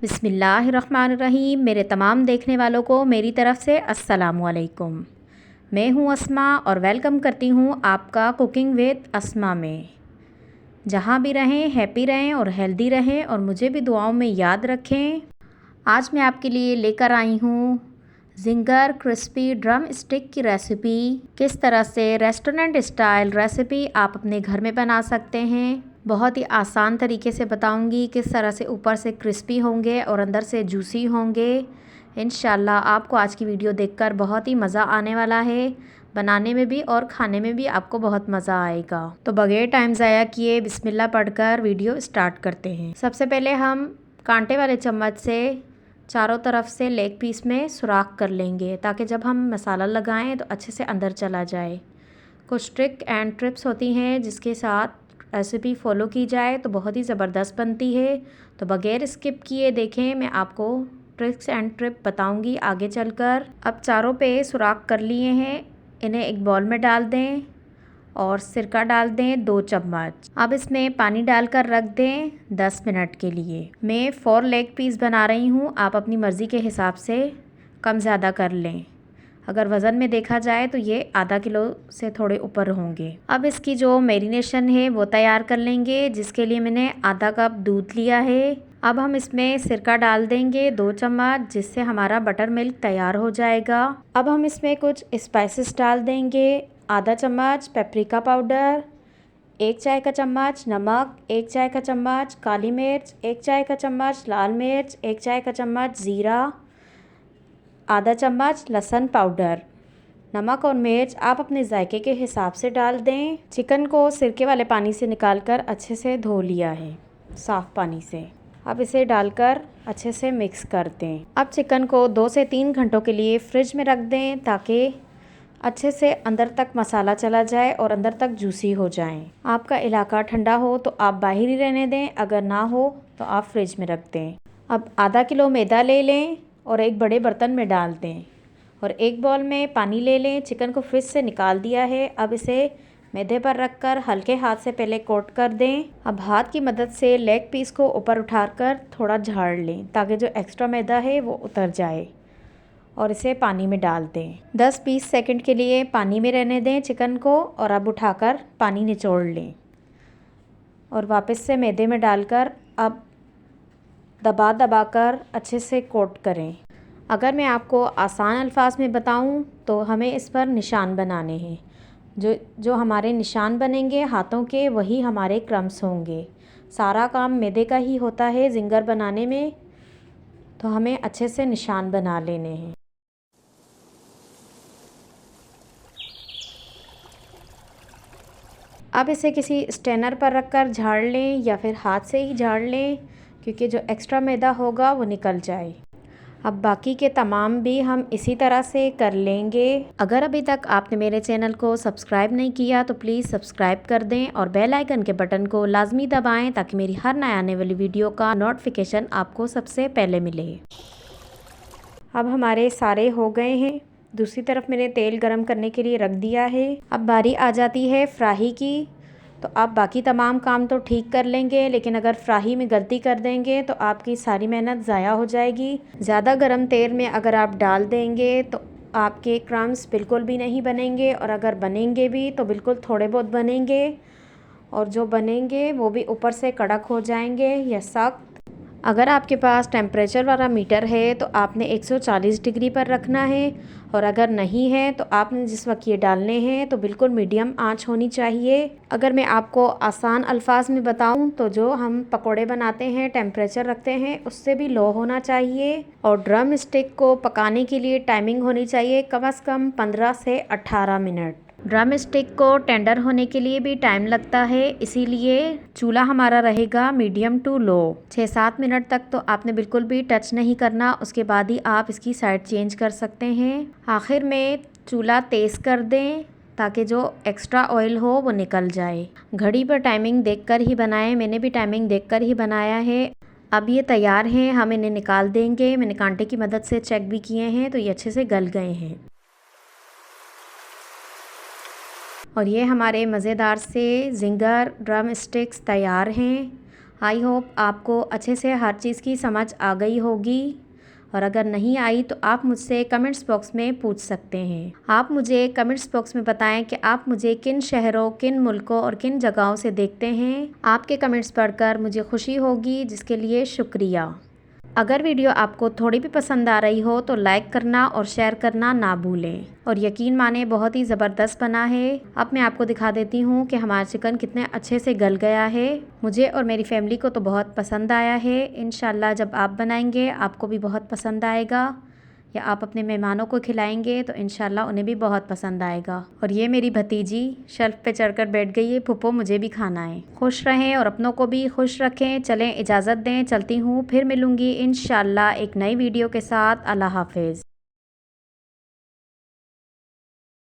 बिस्मिल्लाहिर्रहमानिर्रहीम। मेरे तमाम देखने वालों को मेरी तरफ़ से अस्सलामुअलैकुम। मैं हूँ अस्मा और वेलकम करती हूँ आपका कुकिंग विद अस्मा में। जहाँ भी रहें हैप्पी रहें और हेल्दी रहें और मुझे भी दुआओं में याद रखें। आज मैं आपके लिए लेकर आई हूँ जिंगर क्रिस्पी ड्रम स्टिक की रेसिपी। किस तरह से रेस्टोरेंट स्टाइल रेसिपी आप अपने घर में बना सकते हैं। बहुत ही आसान तरीके से बताऊंगी किस तरह से ऊपर से क्रिस्पी होंगे और अंदर से जूसी होंगे। इंशाल्लाह आपको आज की वीडियो देखकर बहुत ही मज़ा आने वाला है। बनाने में भी और खाने में भी आपको बहुत मज़ा आएगा। तो बगैर टाइम ज़ाया किए बिस्मिल्लाह पढ़कर वीडियो स्टार्ट करते हैं। सबसे पहले हम कांटे वाले चम्मच से चारों तरफ से लेग पीस में सुराख कर लेंगे ताकि जब हम मसाला लगाएं तो अच्छे से अंदर चला जाए। कुछ ट्रिक एंड ट्रिप्स होती हैं जिसके साथ रेसिपी फॉलो की जाए तो बहुत ही ज़बरदस्त बनती है। तो बगैर स्किप किए देखें, मैं आपको ट्रिक्स एंड ट्रिप बताऊंगी आगे चलकर। अब चारों पे सुराख कर लिए हैं, इन्हें एक बॉल में डाल दें और सिरका डाल दें 2 चम्मच। अब इसमें पानी डालकर रख दें 10 मिनट के लिए। मैं 4 लेग पीस बना रही हूँ, आप अपनी मर्ज़ी के हिसाब से कम ज़्यादा कर लें। अगर वज़न में देखा जाए तो ये आधा किलो से थोड़े ऊपर होंगे। अब इसकी जो मैरिनेशन है वो तैयार कर लेंगे, जिसके लिए मैंने आधा कप दूध लिया है। अब हम इसमें सिरका डाल देंगे 2 चम्मच, जिससे हमारा बटर मिल्क तैयार हो जाएगा। अब हम इसमें कुछ स्पाइसेस डाल देंगे। आधा चम्मच पेपरिका पाउडर, 1 चाय का चम्मच नमक, 1 चाय का चम्मच काली मिर्च, 1 चाय का चम्मच लाल मिर्च, 1 चाय का चम्मच ज़ीरा, आधा चम्मच लहसुन पाउडर। नमक और मिर्च आप अपने जायके के हिसाब से डाल दें। चिकन को सिरके वाले पानी से निकालकर अच्छे से धो लिया है साफ़ पानी से। अब इसे डालकर अच्छे से मिक्स कर दें। अब चिकन को 2 से 3 घंटों के लिए फ्रिज में रख दें ताकि अच्छे से अंदर तक मसाला चला जाए और अंदर तक जूसी हो जाएं। आपका इलाका ठंडा हो तो आप बाहर ही रहने दें, अगर ना हो तो आप फ्रिज में रख दें। अब आधा किलो मैदा ले लें और एक बड़े बर्तन में डाल दें और एक बाउल में पानी ले लें। चिकन को फ्रिज से निकाल दिया है। अब इसे मैदे पर रखकर हल्के हाथ से पहले कोट कर दें। अब हाथ की मदद से लेग पीस को ऊपर उठाकर थोड़ा झाड़ लें ताकि जो एक्स्ट्रा मैदा है वो उतर जाए और इसे पानी में डाल दें। 10-20 सेकंड के लिए पानी में रहने दें चिकन को और अब उठाकर पानी निचोड़ लें और वापस से मैदे में डालकर अब दबा दबा कर अच्छे से कोट करें। अगर मैं आपको आसान अल्फाज में बताऊं तो हमें इस पर निशान बनाने हैं। जो हमारे निशान बनेंगे हाथों के, वही हमारे क्रम्स होंगे। सारा काम मैदे का ही होता है जिंगर बनाने में, तो हमें अच्छे से निशान बना लेने हैं। अब इसे किसी स्ट्रेनर पर रखकर झाड़ लें या फिर हाथ से ही झाड़ लें, क्योंकि जो एक्स्ट्रा मैदा होगा वो निकल जाए। अब बाकी के तमाम भी हम इसी तरह से कर लेंगे। अगर अभी तक आपने मेरे चैनल को सब्सक्राइब नहीं किया तो प्लीज़ सब्सक्राइब कर दें और बेल आइकन के बटन को लाजमी दबाएं ताकि मेरी हर नए आने वाली वीडियो का नोटिफिकेशन आपको सबसे पहले मिले। अब हमारे सारे हो गए हैं। दूसरी तरफ मैंने तेल गरम करने के लिए रख दिया है। अब बारी आ जाती है फ्राई की। तो आप बाकी तमाम काम तो ठीक कर लेंगे, लेकिन अगर फ्राई में गलती कर देंगे तो आपकी सारी मेहनत ज़ाया हो जाएगी। ज़्यादा गर्म तेल में अगर आप डाल देंगे तो आपके क्रम्स बिल्कुल भी नहीं बनेंगे, और अगर बनेंगे भी तो बिल्कुल थोड़े बहुत बनेंगे, और जो बनेंगे वो भी ऊपर से कड़क हो जाएंगे या सख्त। अगर आपके पास टेम्परेचर वाला मीटर है तो आपने 140 डिग्री पर रखना है, और अगर नहीं है तो आपने जिस वक्त ये डालने हैं तो बिल्कुल मीडियम आंच होनी चाहिए। अगर मैं आपको आसान अल्फाज में बताऊं तो जो हम पकोड़े बनाते हैं टेम्परेचर रखते हैं उससे भी लो होना चाहिए, और ड्रम स्टिक को पकाने के लिए टाइमिंग होनी चाहिए कम से कम 15 से 18 मिनट। ड्रम स्टिक को टेंडर होने के लिए भी टाइम लगता है, इसीलिए चूल्हा हमारा रहेगा मीडियम टू लो। 6-7 मिनट तक तो आपने बिल्कुल भी टच नहीं करना, उसके बाद ही आप इसकी साइड चेंज कर सकते हैं। आखिर में चूल्हा तेज़ कर दें ताकि जो एक्स्ट्रा ऑयल हो वो निकल जाए। घड़ी पर टाइमिंग देखकर ही बनाएं, मैंने भी टाइमिंग देखकर ही बनाया है। अब ये तैयार हैं, हम इन्हें निकाल देंगे। मैंने कांटे की मदद से चेक भी किए हैं तो ये अच्छे से गल गए हैं। और ये हमारे मज़ेदार से जिंगर ड्रम स्टिक्स तैयार हैं। आई होप आपको अच्छे से हर चीज़ की समझ आ गई होगी, और अगर नहीं आई तो आप मुझसे कमेंट्स बॉक्स में पूछ सकते हैं। आप मुझे कमेंट्स बॉक्स में बताएं कि आप मुझे किन शहरों, किन मुल्कों और किन जगहों से देखते हैं। आपके कमेंट्स पढ़कर मुझे खुशी होगी, जिसके लिए शुक्रिया। अगर वीडियो आपको थोड़ी भी पसंद आ रही हो तो लाइक करना और शेयर करना ना भूलें। और यकीन माने बहुत ही ज़बरदस्त बना है। अब मैं आपको दिखा देती हूँ कि हमारा चिकन कितने अच्छे से गल गया है। मुझे और मेरी फैमिली को तो बहुत पसंद आया है। इंशाल्लाह जब आप बनाएंगे आपको भी बहुत पसंद आएगा, या आप अपने मेहमानों को खिलाएंगे तो इंशाल्लाह उन्हें भी बहुत पसंद आएगा। और ये मेरी भतीजी शेल्फ पे चढ़कर बैठ गई है, फूफो मुझे भी खाना है। खुश रहें और अपनों को भी खुश रखें। चलें इजाज़त दें, चलती हूँ, फिर मिलूँगी इंशाल्लाह एक नई वीडियो के साथ। अल्लाह हाफिज़।